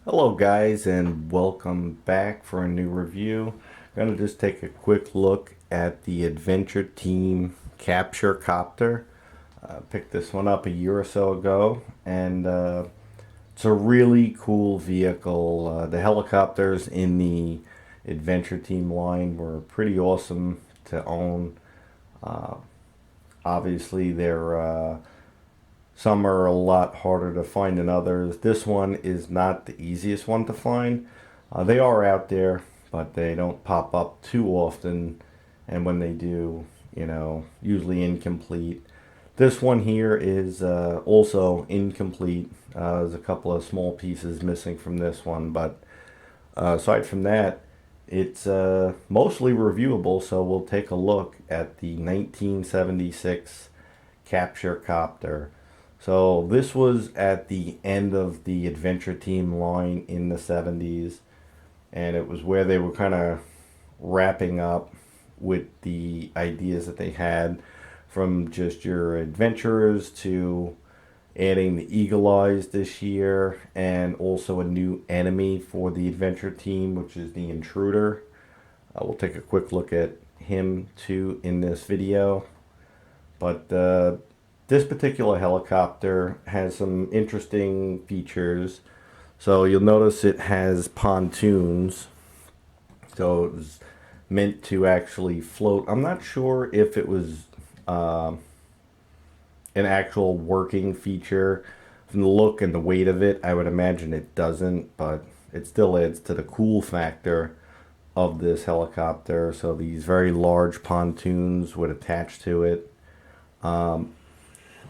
Hello guys, and welcome back for a new review. I'm going to just take a quick look at the Adventure Team Capture Copter. Picked this one up a year or so ago, and it's a really cool vehicle. The helicopters in the Adventure Team line were pretty awesome to own. Uh, Obviously they're some are a lot harder to find than others. This one is not the easiest one to find. They are out there, but they don't pop up too often. And when they do, usually incomplete. This one here is also incomplete. There's a couple of small pieces missing from this one, but aside from that, it's mostly reviewable. So we'll take a look at the 1976 Capture Copter. So this was at the end of the Adventure Team line in the 70s, and it was where they were kind of wrapping up with the ideas that they had, from just your adventurers to adding the Eagle Eyes this year, and also a new enemy for the Adventure Team, which is the Intruder. We'll take a quick look at him too in this video. But this particular helicopter has some interesting features. So you'll notice it has pontoons. So it was meant to actually float. I'm not sure if it was uh, an actual working feature. From the look and the weight of it, I would imagine it doesn't, but it still adds to the cool factor of this helicopter. So these very large pontoons would attach to it.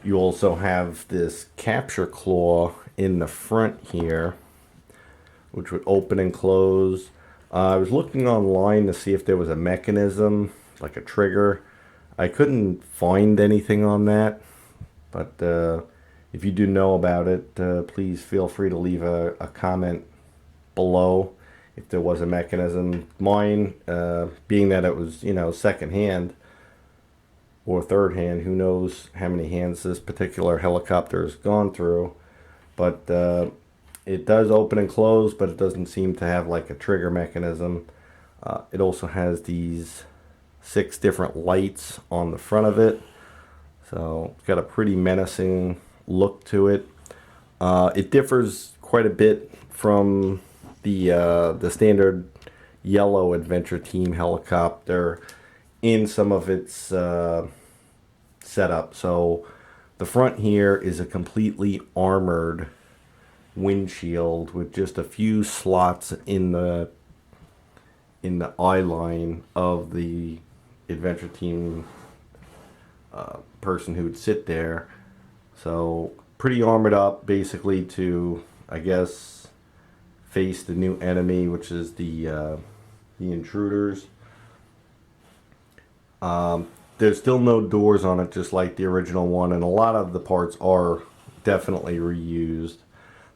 You also have this capture claw in the front here, which would open and close. I was looking online to see if there was a mechanism, like a trigger. I couldn't find anything on that, but if you do know about it, please feel free to leave a comment below if there was a mechanism. Mine, being that it was, second hand or third hand, who knows how many hands this particular helicopter has gone through, but it does open and close, but it doesn't seem to have like a trigger mechanism. It also has these 6 different lights on the front of it, so it's got a pretty menacing look to it. It differs quite a bit from the standard yellow Adventure Team helicopter in some of its setup. So the front here is a completely armored windshield with just a few slots in the eye line of the Adventure Team person who would sit there. So pretty armored up, basically, to, I guess, face the new enemy, which is the intruders. There's still no doors on it, just like the original one, and a lot of the parts are definitely reused.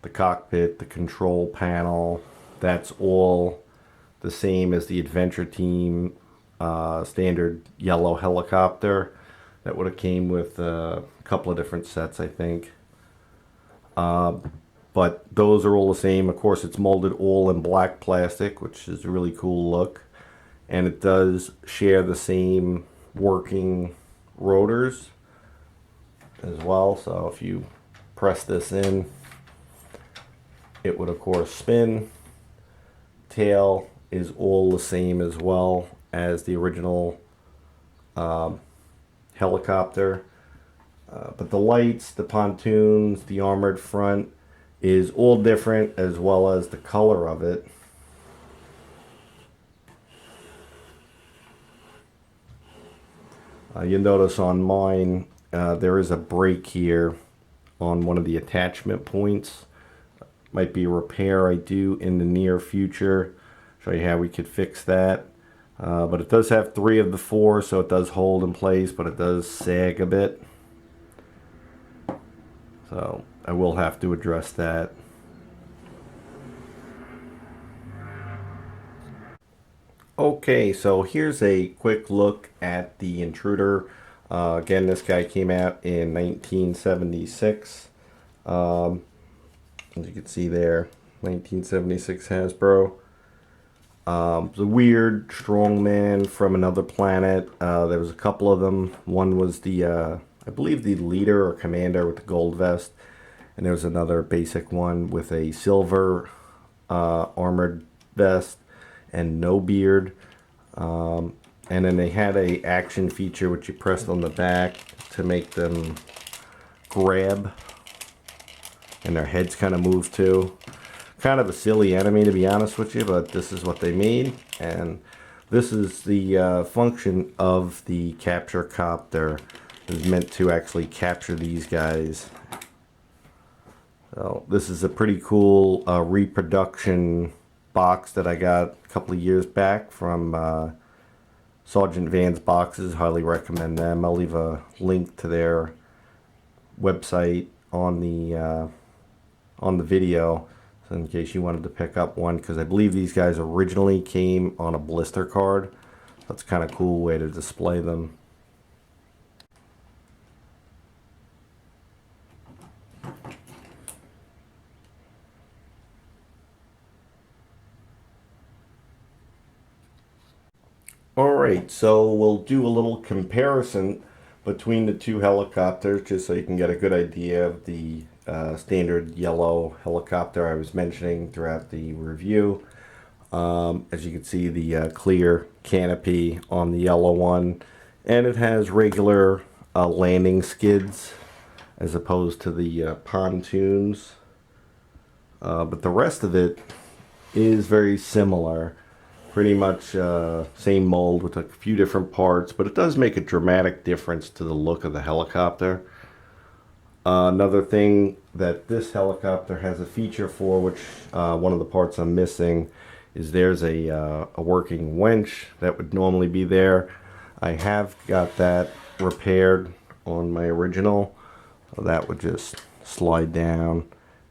The cockpit, the control panel, that's all the same as the Adventure Team standard yellow helicopter. That would have came with a couple of different sets, I think. But those are all the same. Of course, it's molded all in black plastic, which is a really cool look. And it does share the same working rotors as well. So if you press this in, it would of course spin. Tail is all the same as well as the original helicopter. But the lights, the pontoons, the armored front is all different, as well as the color of it. You'll notice on mine, there is a break here on one of the attachment points. Might be a repair I do in the near future. Show you how we could fix that. But it does have 3 of the 4, so it does hold in place, but it does sag a bit. So I will have to address that. Okay, so here's a quick look at the Intruder. Again, this guy came out in 1976. As you can see there, 1976 Hasbro. The weird strongman from another planet. There was a couple of them. One was the, I believe the leader or commander with the gold vest. And there was another basic one with a silver armored vest and no beard. And then they had a action feature which you pressed on the back to make them grab. And their heads kind of move too. Kind of a silly enemy, to be honest with you, but this is what they made, and this is the function of the capture copter. Is meant to actually capture these guys. So this is a pretty cool reproduction box that I got a couple of years back from Sergeant Van's Boxes. Highly recommend them. I'll leave a link to their website on the video. So in case you wanted to pick up one, because I believe these guys originally came on a blister card. That's kind of cool way to display them. Alright, so we'll do a little comparison between the two helicopters just so you can get a good idea of the standard yellow helicopter I was mentioning throughout the review. As you can see, the clear canopy on the yellow one, and it has regular landing skids as opposed to the pontoons, but the rest of it is very similar. Pretty much same mold with a few different parts, but it does make a dramatic difference to the look of the helicopter. Another thing that this helicopter has a feature for, which one of the parts I'm missing, is there's a working winch that would normally be there. I have got that repaired on my original. So that would just slide down,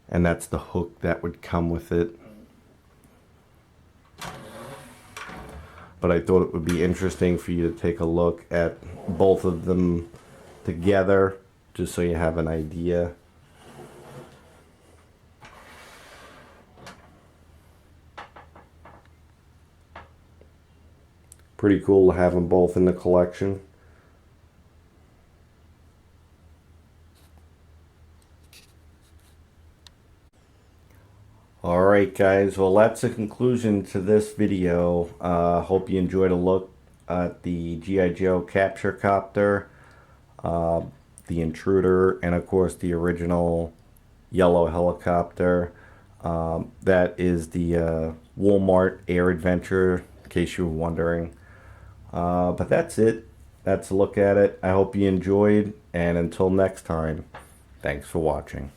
and that's the hook that would come with it. But I thought it would be interesting for you to take a look at both of them together, just so you have an idea. Pretty cool to have them both in the collection. Alright guys, well that's the conclusion to this video. Hope you enjoyed a look at the G.I. Joe Capture Copter, the Intruder, and of course the original yellow helicopter. That is the Walmart Air Adventure, in case you were wondering. But that's it. That's a look at it. I hope you enjoyed, and until next time, thanks for watching.